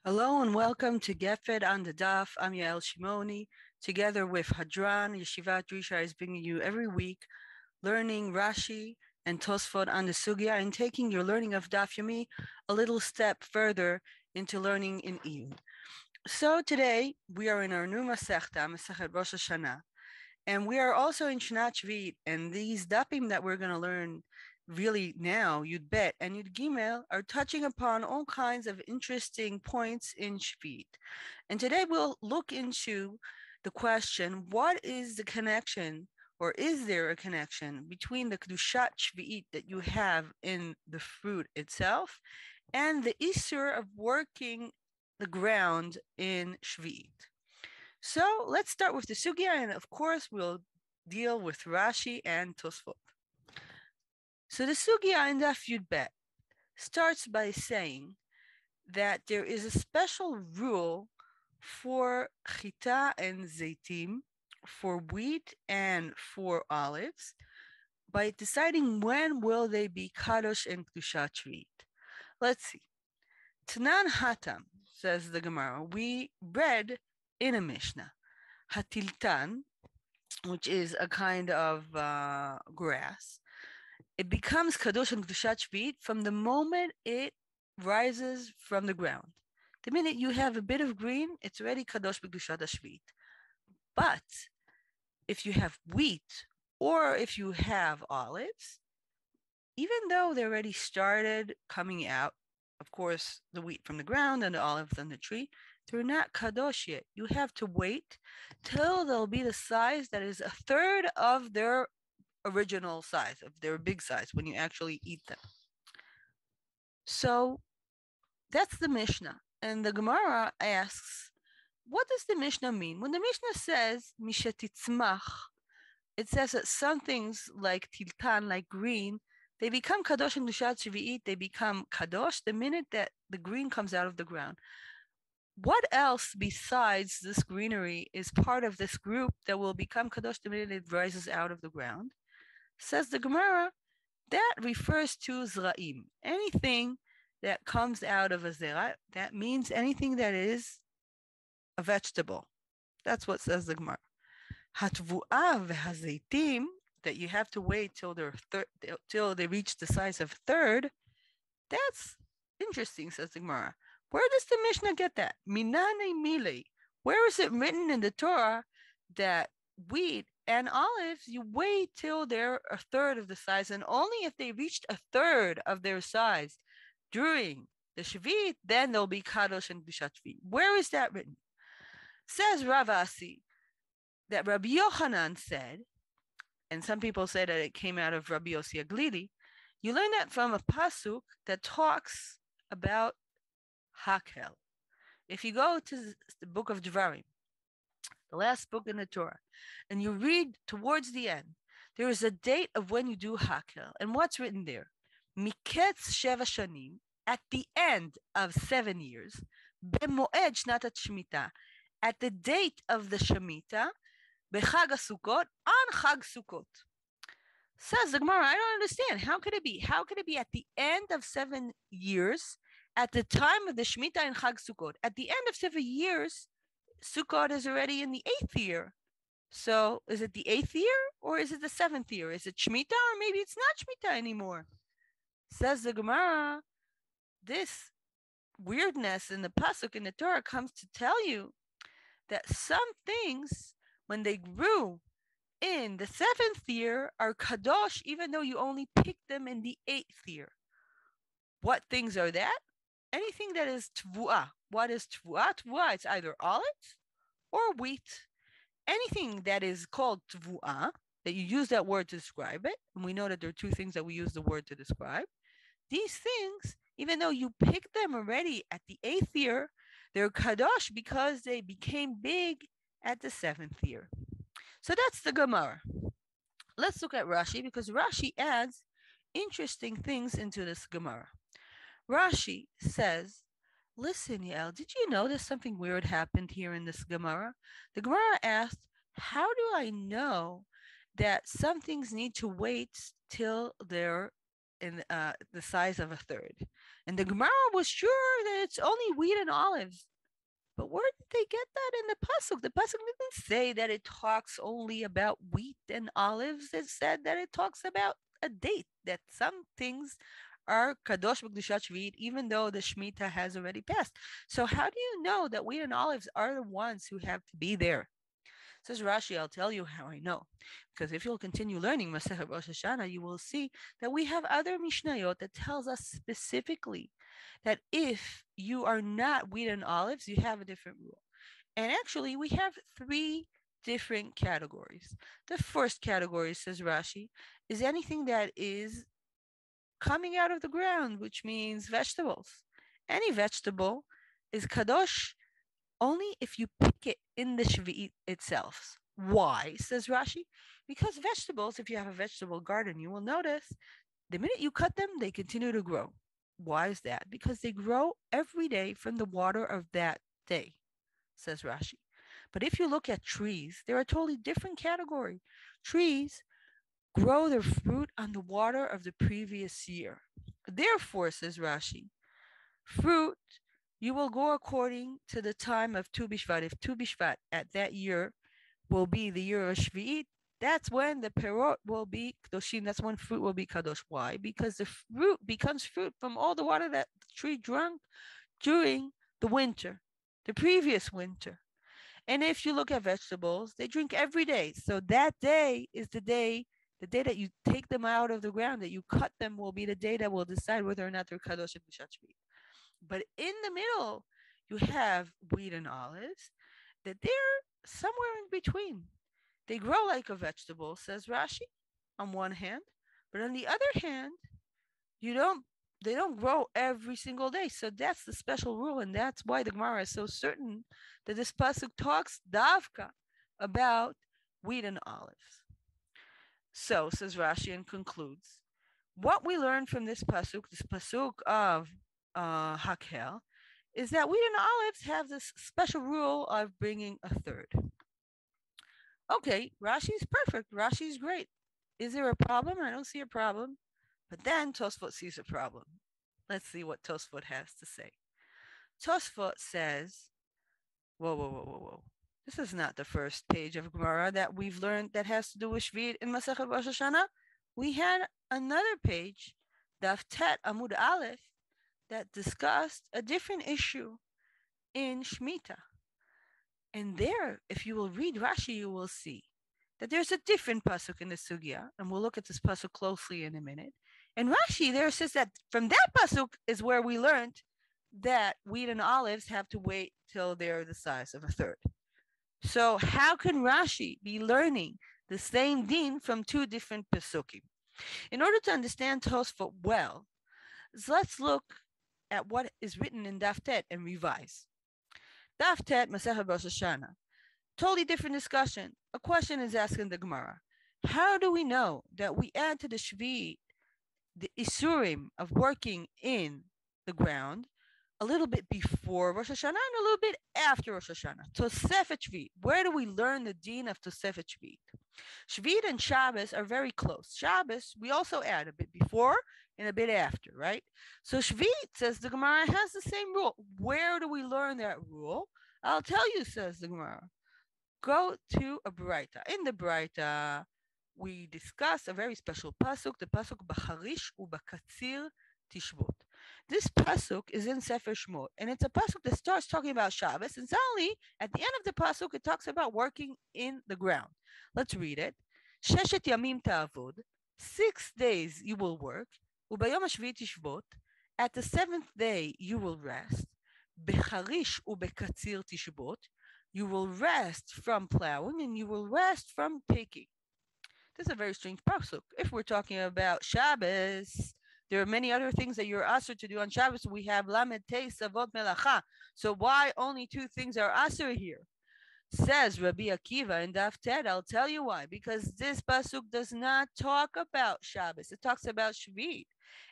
Hello and welcome to Gefet on the Daf. I'm Yael Shimoni. Together with Hadran, Yeshivat Risha is bringing you every week learning Rashi and Tosfot on the Sugya and taking your learning of Daf Yomi a little step further into learning in Iyun. So today we are in our new Masechta, Masechet Rosh Hashanah, and we are also in Shana Shvit, and these dapim that we're going to learn really now, Yud Bet and Yud Gimel, are touching upon all kinds of interesting points in Shvit. And today we'll look into the question, what is the connection, or is there a connection between the Kedushat Shvit that you have in the fruit itself and the Isur of working the ground in Shvit? So let's start with the Sugya, and of course we'll deal with Rashi and Tosfot. So the Sugya in Daf Yud Bet starts by saying that there is a special rule for chita and zaitim, for wheat and for olives, by deciding when will they be kadosh and kedushat shvit. Let's see. Tanan Hatam, says the Gemara, we read in a Mishnah, Hatiltan, which is a kind of grass, it becomes kadosh and kedushat shvit from the moment it rises from the ground. The minute you have a bit of green, it's already kadosh b'kedushat shvit. But if you have wheat or if you have olives, even though they already started coming out, of course, the wheat from the ground and the olives on the tree, they're not kadosh yet. You have to wait till they'll be the size that is a third of their original size, of their big size, when you actually eat them. So that's the Mishnah. And the Gemara asks, what does the Mishnah mean? When the Mishnah says, Mishetitzmach, it says that some things like tiltan, like green, they become kadosh and dushat shvi'it, they become kadosh the minute that the green comes out of the ground. What else besides this greenery is part of this group that will become kadosh the minute it rises out of the ground? Says the Gemara, that refers to zra'im. Anything that comes out of a zera, that means anything that is a vegetable. That's what says the Gemara. Hatvu'ah v'hazeitim, that you have to wait till they reach the size of third. That's interesting, says the Gemara. Where does the Mishnah get that? Minane mile. Where is it written in the Torah that wheat and olives, you wait till they're a third of the size, and only if they reached a third of their size during the Shvit, then they'll be Kadosh and Kedushat Shvit. Where is that written? Says Rav Asi that Rabbi Yochanan said, and some people say that it came out of Rabbi Yossi Aglili, you learn that from a pasuk that talks about Hakel. If you go to the book of Devarim, the last book in the Torah, and you read towards the end, there is a date of when you do Hakel. And what's written there? Miketz Sheva Shanim, at the end of 7 years, B'moed Shnatat Shmita, at the date of the Shemitah, B'chag HaSukkot, on Chag Sukkot. Says the Gemara, I don't understand. How could it be? How could it be at the end of 7 years, at the time of the Shemitah and Chag Sukkot? At the end of 7 years, Sukkot is already in the 8th year. So is it the 8th year or is it the 7th year? Is it Shmita or maybe it's not Shmita anymore? Says the Gemara, this weirdness in the pasuk in the Torah comes to tell you that some things, when they grew in the 7th year, are kadosh, even though you only picked them in the 8th year. What things are that? Anything that is tvu'ah. What is tvu'ah? Tvu'ah, it's either olives or wheat. Anything that is called tvu'ah, that you use that word to describe it, and we know that there are two things that we use the word to describe, these things, even though you picked them already at the 8th year, they're kadosh because they became big at the 7th year. So that's the Gemara. Let's look at Rashi, because Rashi adds interesting things into this Gemara. Rashi says, listen, Yael, did you notice something weird happened here in this Gemara? The Gemara asked, how do I know that some things need to wait till they're in the size of a third. And the Gemara was sure that it's only wheat and olives. But where did they get that in the pasuk? The pasuk didn't say that it talks only about wheat and olives. It said that it talks about a date, that some things are kadosh b'kedushat shvit, even though the Shmita has already passed. So how do you know that wheat and olives are the ones who have to be there? Says Rashi, I'll tell you how I know. Because if you'll continue learning Masechet Rosh Hashanah, you will see that we have other Mishnayot that tells us specifically that if you are not wheat and olives, you have a different rule. And actually, we have three different categories. The first category, says Rashi, is anything that is coming out of the ground, which means vegetables. Any vegetable is kadosh only if you pick it in the Shvi'it itself. Why, says Rashi? Because vegetables, if you have a vegetable garden, you will notice the minute you cut them, they continue to grow. Why is that? Because they grow every day from the water of that day, says Rashi. But if you look at trees, they're a totally different category. Trees grow their fruit on the water of the previous year. Therefore, says Rashi, fruit you will go according to the time of Tu Bishvat. If Tu Bishvat at that year will be the year of Shvi'it, that's when the perot will be kadoshim. That's when fruit will be kadosh. Why? Because the fruit becomes fruit from all the water that the tree drank during the winter, the previous winter. And if you look at vegetables, they drink every day. So that day is the day that you take them out of the ground, that you cut them, will be the day that will decide whether or not they're kadosh and b'shat Shvi'it. But in the middle, you have wheat and olives that they're somewhere in between. They grow like a vegetable, says Rashi, on one hand, but on the other hand, they don't grow every single day. So that's the special rule, and that's why the Gemara is so certain that this pasuk talks davka about wheat and olives. So, says Rashi, and concludes, what we learn from this pasuk of Hakel, is that wheat and olives have this special rule of bringing a third. Okay, Rashi's perfect. Rashi's great. Is there a problem? I don't see a problem. But then Tosfot sees a problem. Let's see what Tosfot has to say. Tosfot says, whoa. This is not the first page of Gemara that we've learned that has to do with Shvi'it in Masechet Rosh Hashanah. We had another page, Daf Tet Amud Aleph, that discussed a different issue in Shmita. And there, if you will read Rashi, you will see that there's a different pasuk in the sugya, and we'll look at this pasuk closely in a minute. And Rashi there says that from that pasuk is where we learned that wheat and olives have to wait till they're the size of a third. So how can Rashi be learning the same din from two different pasukim? In order to understand Tosfot well, let's look at what is written in Daf Tet and revise. Daf Tet, Masechet Rosh Hashanah. Totally different discussion. A question is asked in the Gemara. How do we know that we add to the Shvi'it the Isurim of working in the ground a little bit before Rosh Hashanah and a little bit after Rosh Hashanah? Tosefet Shvi'it. Where do we learn the din of Tosefet Shvi'it? Shvi'it and Shabbos are very close. Shabbos, we also add a bit before and a bit after, right? So Shvi'it, says the Gemara, has the same rule. Where do we learn that rule? I'll tell you, says the Gemara. Go to a Braita. In the Braita, we discuss a very special pasuk, the pasuk B'charish u'Bakatzir Tishbot. This pasuk is in Sefer Shmot, and it's a pasuk that starts talking about Shabbos, and suddenly, at the end of the pasuk, it talks about working in the ground. Let's read it. Sheshet yamim ta'avod, 6 days you will work, u'bayom hashvi'i tishbot, at the 7th day you will rest, B'charish u'Bakatzir Tishbot, you will rest from plowing and you will rest from taking. This is a very strange pasuk. If we're talking about Shabbos, there are many other things that you're asked to do on Shabbos. We have Lamed Teis Avot Melacha. So why only 2 things are asked here? Says Rabbi Akiva in Daf Tet, I'll tell you why. Because this pasuk does not talk about Shabbos. It talks about Shvi'it.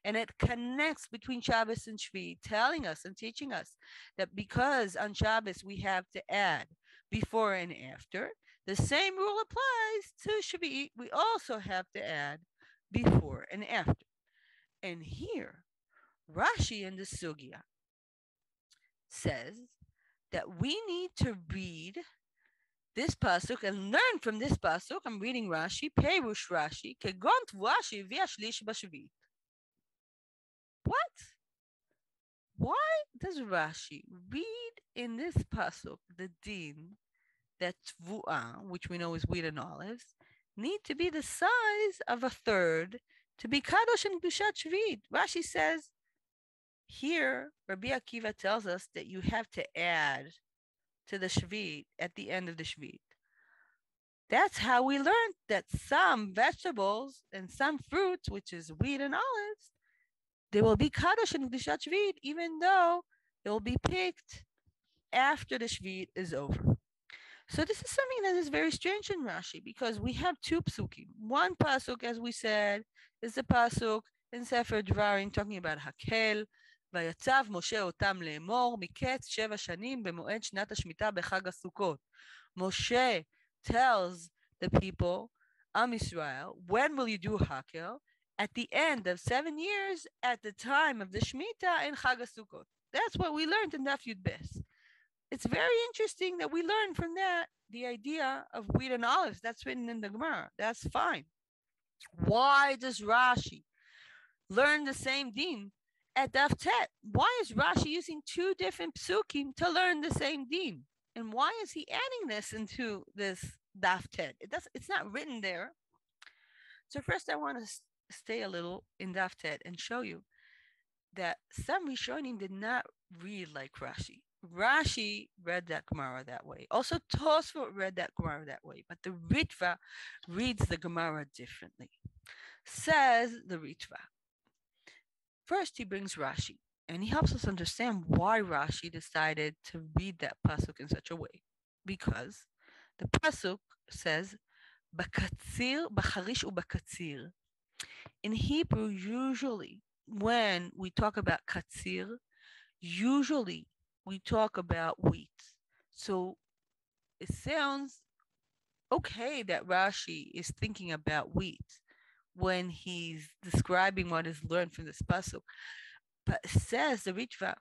And it connects between Shabbos and Shvi'it, telling us and teaching us that because on Shabbos we have to add before and after, the same rule applies to Shvi'it. We also have to add before and after. And here, Rashi in the Sugya says that we need to read this pasuk and learn from this pasuk. I'm reading Rashi, Perush Rashi, Kegon Rashi v'ashlish b'shvit. What? Why does Rashi read in this pasuk the din that tvu'ah, which we know is wheat and olives, need to be the size of a third to be kadosh and kedushat shvit? Rashi says here, Rabbi Akiva tells us that you have to add to the shvit at the end of the shvit. That's how we learned that some vegetables and some fruits, which is wheat and olives, they will be kadosh and kedushat shvit, even though they will be picked after the shvit is over. So this is something that is very strange in Rashi because we have two psukim. One pasuk, as we said, is the pasuk in Sefer Dvarim talking about Hakel, ויצב משה אותם לאמור מקץ 7 שנים במועד שנת השמיטה בחג הסוכות. Moshe tells the people, Am Yisrael, when will you do Hakel? At the end of 7 years, at the time of the Shmita in Chag HaSukkot. That's what we learned in Daf Yud Bes. It's very interesting that we learn from that the idea of wheat and olives. That's written in the Gemara. That's fine. Why does Rashi learn the same din at Daf Tet? Why is Rashi using two different psukim to learn the same din? And why is he adding this into this Daf Tet? It's not written there. So first I want to stay a little in Daf Tet and show you that some Rishonim did not read like Rashi. Rashi read that Gemara that way. Also, Tosfot read that Gemara that way. But the Ritva reads the Gemara differently. Says the Ritva. First, he brings Rashi, and he helps us understand why Rashi decided to read that pasuk in such a way. Because the pasuk says, "Bakatzir, bacharish ubakatzir." In Hebrew, usually when we talk about katzir, usually we talk about wheat. So it sounds okay that Rashi is thinking about wheat when he's describing what is learned from this pasuk. But it says the Ritva,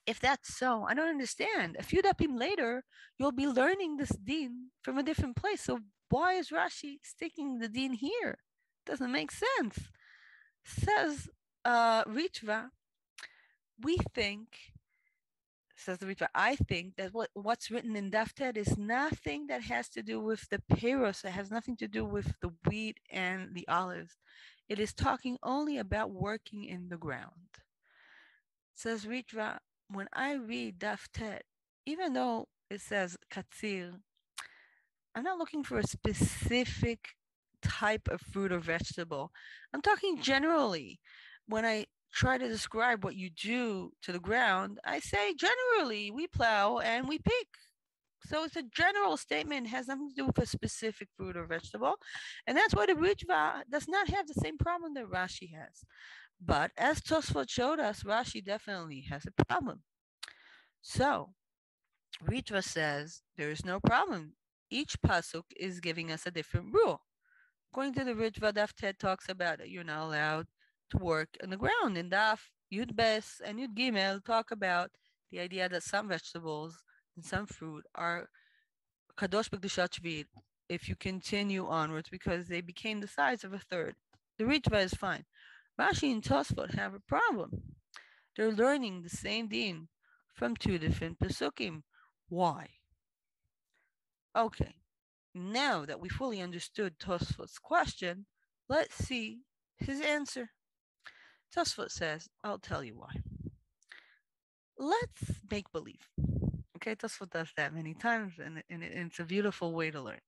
if that's so, I don't understand. A few dapim later, you'll be learning this din from a different place. So why is Rashi sticking the din here? Doesn't make sense. Says Ritva, we think, says the Ritva, I think that what's written in Daf Tet is nothing that has to do with the peros. It has nothing to do with the wheat and the olives. It is talking only about working in the ground. Says Ritva, when I read Daf Tet, even though it says katzir, I'm not looking for a specific type of fruit or vegetable. I'm talking generally. When I try to describe what you do to the ground, I say generally we plow and we pick. So it's a general statement, it has nothing to do with a specific fruit or vegetable. And that's why the Ritva does not have the same problem that Rashi has. But as Tosfot showed us, Rashi definitely has a problem. So Ritva says there is no problem. Each pasuk is giving us a different rule. According to the Ritva, Daf Tet talks about it. You're not allowed to work on the ground. And Daf Yud Bes and Yud Gimel talk about the idea that some vegetables and some fruit are kadosh b'kedushat shvit if you continue onwards because they became the size of a third. The Ritva is fine. Rashi and Tosfot have a problem. They're learning the same din from two different pesukim. Why? Okay. Now that we fully understood Tosfot's question, let's see his answer. Tosfot says, I'll tell you why. Let's make believe. Okay, Tosfot does that many times, and it's a beautiful way to learn.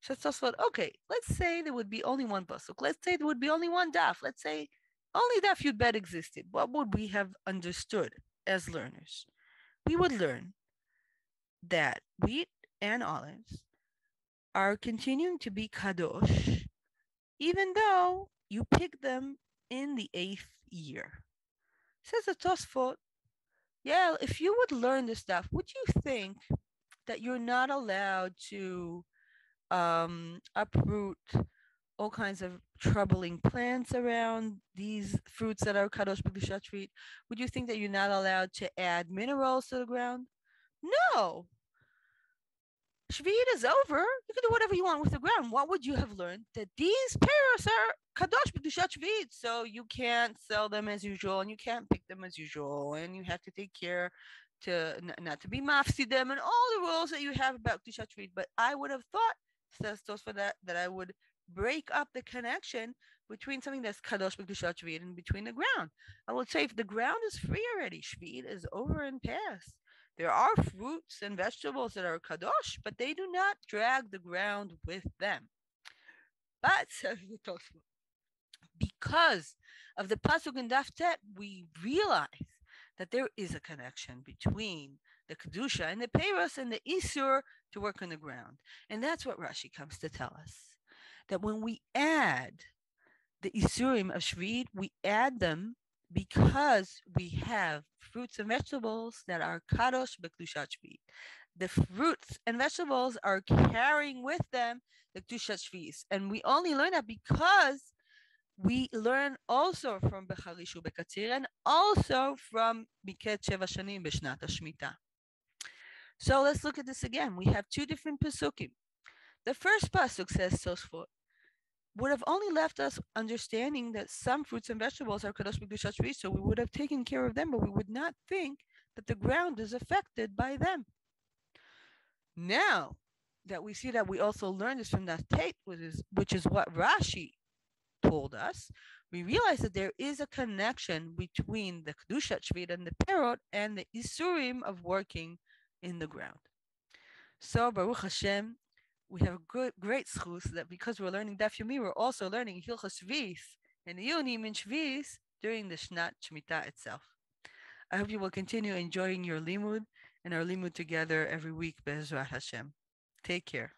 So Tosfot, okay, let's say there would be only one pasuk. Let's say there would be only one daf. Let's say only Daf Yud Bet existed. What would we have understood as learners? We would learn that wheat and olives are continuing to be kadosh, even though you pick them in the 8th year. Says the Tosfot, yeah, if you would learn this stuff, would you think that you're not allowed to uproot all kinds of troubling plants around these fruits that are kadosh b'kedushat shvit, would you think that you're not allowed to add minerals to the ground? No. Shvit is over. You can do whatever you want with the ground. What would you have learned? That these pears are kadosh b'kedushat shvit, so you can't sell them as usual, and you can't pick them as usual, and you have to take care to not to be mafsidim, and all the rules that you have about kedushat shvit. But I would have thought, says for that I would break up the connection between something that's kadosh b'kedushat shvit and between the ground. I would say if the ground is free already, shvit is over and past. There are fruits and vegetables that are kadosh, but they do not drag the ground with them. But because of the pasuk in Daf Tet, we realize that there is a connection between the kedusha and the peiros and the isur to work on the ground, and that's what Rashi comes to tell us. That when we add the isurim of shvit, we add them because we have fruits and vegetables that are kadosh b'kedushat shvit. The fruits and vegetables are carrying with them the kedushat shvit, and we only learn that because we learn also from Becharishu Bekatzir and also from Miket Sheva Shanim B'Shnat Shmita. So let's look at this again. We have two different pasukim. The first pasuk says Tosfot would have only left us understanding that some fruits and vegetables are kadosh b'kedushat shvit, so we would have taken care of them, but we would not think that the ground is affected by them. Now that we see that we also learn this from that Tate, which is what Rashi told us, we realize that there is a connection between the kedushat shvit and the perot and the isurim of working in the ground. So Baruch Hashem, we have a great schus that because we're learning Daf Yomi, we're also learning Hilchos Shvis and Iyunim in Shvis during the Shnat Shmita itself. I hope you will continue enjoying your limud and our limud together every week, Be'ezrat Hashem. Take care.